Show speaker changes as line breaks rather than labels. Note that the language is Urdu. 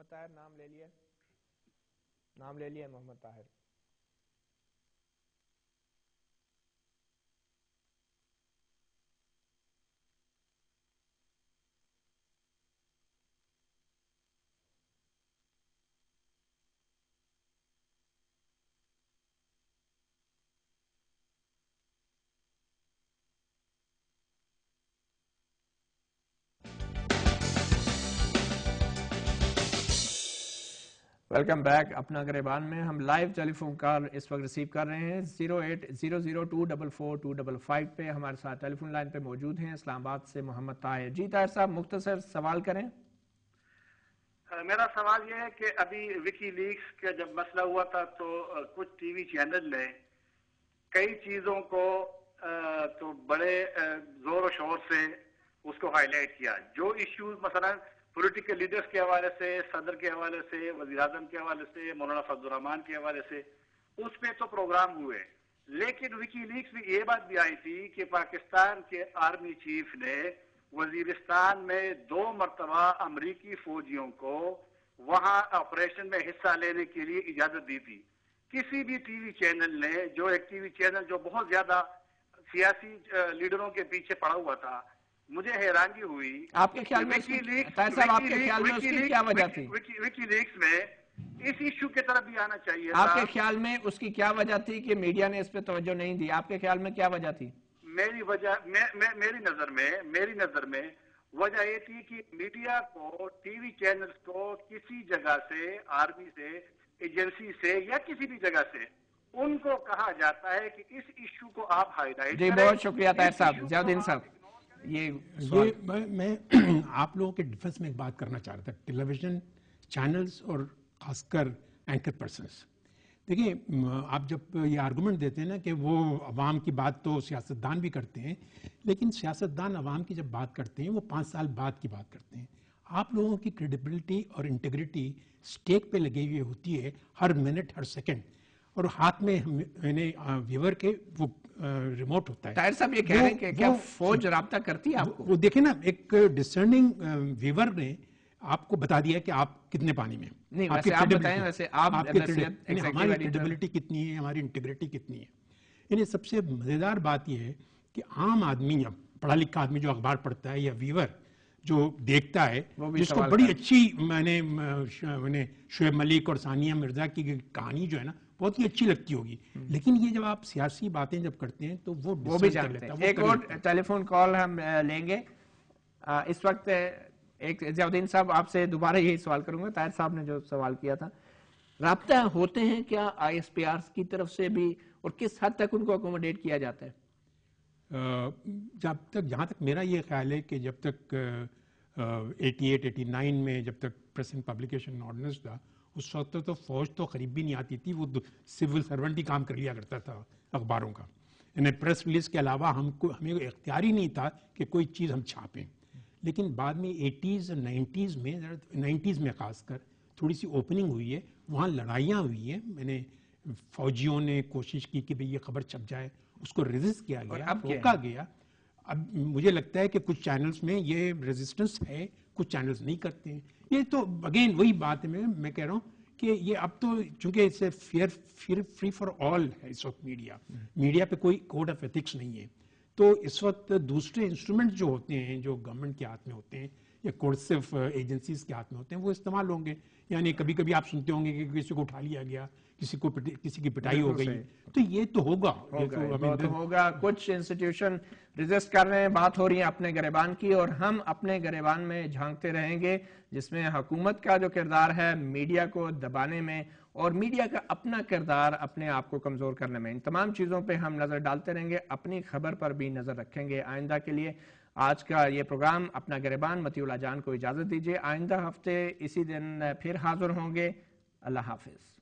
محمد طاہر نام لے لیا محمد طاہر. Welcome back. اپنا گریبان میں ہم لائیو ٹیلی فون کال اس وقت ریسیو کر رہے ہیں 08002442255 پہ. ہمارے ساتھ ٹیلی فون لائن پہ موجود ہیں اسلام آباد سے محمد طاہر. جی طاہر صاحب مختصر سوال کریں.
میرا سوال یہ ہے کہ ابھی وکی لیکس کا جب مسئلہ ہوا تھا تو کچھ ٹی وی چینل نے کئی چیزوں کو تو بڑے زور و شور سے اس کو ہائی لائٹ کیا. جو ایشوز مثلا پولیٹیکل لیڈرز کے حوالے سے، صدر کے حوالے سے، وزیر اعظم کے حوالے سے، مولانا فضل الرحمان کے حوالے سے، اس پہ تو پروگرام ہوئے. لیکن وکی لیکس میں یہ بات بھی آئی تھی کہ پاکستان کے آرمی چیف نے وزیرستان میں 2 مرتبہ امریکی فوجیوں کو وہاں آپریشن میں حصہ لینے کے لیے اجازت دی تھی. کسی بھی ٹی وی چینل نے، جو ایک ٹی وی چینل جو بہت زیادہ سیاسی لیڈروں کے پیچھے پڑا ہوا تھا، مجھے حیرانگی ہوئی.
آپ کے خیال میں آپ کے خیال میں اس کی کیا وجہ تھی؟
وکی لیکس میں اس ایشو کی طرف بھی آنا چاہیے.
آپ کے خیال میں اس کی کیا وجہ تھی کہ میڈیا نے اس پہ توجہ نہیں دی؟ آپ کے خیال میں کیا وجہ تھی؟
میری نظر میں وجہ یہ تھی کہ میڈیا کو، ٹی وی چینلز کو کسی جگہ سے، آرمی سے، ایجنسی سے یا کسی بھی جگہ سے ان کو کہا جاتا ہے کہ اس ایشو کو آپ ہائی لائٹ کریں.
جی بہت شکریہ طاہر صاحب. ضیاءالدین صاحب یہ
میں آپ لوگوں کے ڈیفنس میں ایک بات کرنا چاہ رہا تھا. ٹیلی ویژن چینلز اور خاص کر اینکر پرسنس، دیکھیے آپ جب یہ آرگومنٹ دیتے ہیں نا کہ وہ عوام کی بات تو سیاستدان بھی کرتے ہیں، لیکن سیاستدان عوام کی جب بات کرتے ہیں وہ 5 سال بعد کی بات کرتے ہیں. آپ لوگوں کی کریڈیبلٹی اور انٹیگریٹی سٹیک پہ لگی ہوئی ہوتی ہے ہر منٹ ہر سیکنڈ، اور ہاتھ میں ویور کے وہ ریموٹ ہوتا ہے.
طاہر صاحب یہ کہہ رہے ہیں کہ کیا فوج رابطہ کرتی ہے آپ کو؟
وہ دیکھیں نا، ایک ڈسرننگ ویور نے آپ کو بتا دیا کہ آپ کتنے پانی میں.
نہیں ویسے آپ بتائیں، ویسے
ہماری کریڈیبلٹی کتنی ہے، ہماری انٹیگریٹی کتنی ہے. یعنی سب سے مزیدار بات یہ ہے کہ عام آدمی، یا پڑھا لکھا آدمی جو اخبار پڑھتا ہے، یا ویور جو دیکھتا ہے، جس کو بڑی اچھی میں نے شعیب ملک اور ثانیہ مرزا کی کہانی جو ہے نا بہت ہی اچھی لگتی ہوگی، لیکن یہ جب آپ سیاسی باتیں جب کرتے ہیں تو وہ
بھی جانتے ہیں. ایک اور ٹیلی فون کال ہم لیں گے اس وقت. ایک ضیاءالدین صاحب آپ سے دوبارہ یہی سوال کروں گا، طاہر صاحب نے جو سوال کیا تھا، رابطہ ہوتے ہیں کیا آئی ایس پی آرز کی طرف سے بھی، اور کس حد تک ان کو اکوموڈیٹ کیا جاتا ہے؟
جہاں تک میرا یہ خیال ہے کہ جب تک 88-89 میں جب تک پریس اینڈ پبلیکیشن آرڈیننس تھا، اس وقت تو فوج تو قریب بھی نہیں آتی تھی، وہ سول سرونٹ ہی کام کر لیا کرتا تھا اخباروں کا. یعنی پریس ریلیز کے علاوہ ہمیں اختیار ہی نہیں تھا کہ کوئی چیز ہم چھاپیں. لیکن بعد میں 80s اور 90s میں خاص کر تھوڑی سی اوپننگ ہوئی ہے، وہاں لڑائیاں ہوئی ہیں. میں نے فوجیوں نے کوشش کی کہ یہ خبر چھپ جائے، اس کو ریزسٹ کیا گیا، روکا گیا. اب مجھے لگتا ہے کہ کچھ چینلز میں یہ ریزسٹنس ہے، کچھ چینلز نہیں کرتے ہیں. یہ تو اگین وہی بات ہے، میں کہہ رہا ہوں کہ یہ اب تو چونکہ اسے فری فار آل ہے اس وقت میڈیا پہ کوئی کوڈ آف ایتھکس نہیں ہے، تو اس وقت دوسرے انسٹرومنٹ جو ہوتے ہیں، جو گورنمنٹ کے ہاتھ میں ہوتے ہیں یا کورسیو ایجنسیز کے ہاتھ میں ہوتے ہیں، وہ استعمال ہوں گے. یعنی کبھی کبھی آپ سنتے ہوں گے کہ کسی کو اٹھا لیا گیا، کسی کی پٹائی ہو گئی، تو یہ تو ہوگا.
کچھ انسٹیٹیوشن ریزسٹ کر رہے ہیں. بات ہو رہی ہے اپنے گریبان کی، اور ہم اپنے گریبان میں جھانکتے رہیں گے، جس میں حکومت کا جو کردار ہے میڈیا کو دبانے میں، اور میڈیا کا اپنا کردار اپنے آپ کو کمزور کرنے میں. ان تمام چیزوں پہ ہم نظر ڈالتے رہیں گے، اپنی خبر پر بھی نظر رکھیں گے آئندہ کے لیے. آج کا یہ پروگرام اپنا گریبان مطیع اللہ جان کو اجازت دیجیے. آئندہ ہفتے اسی دن پھر حاضر ہوں گے. اللہ حافظ.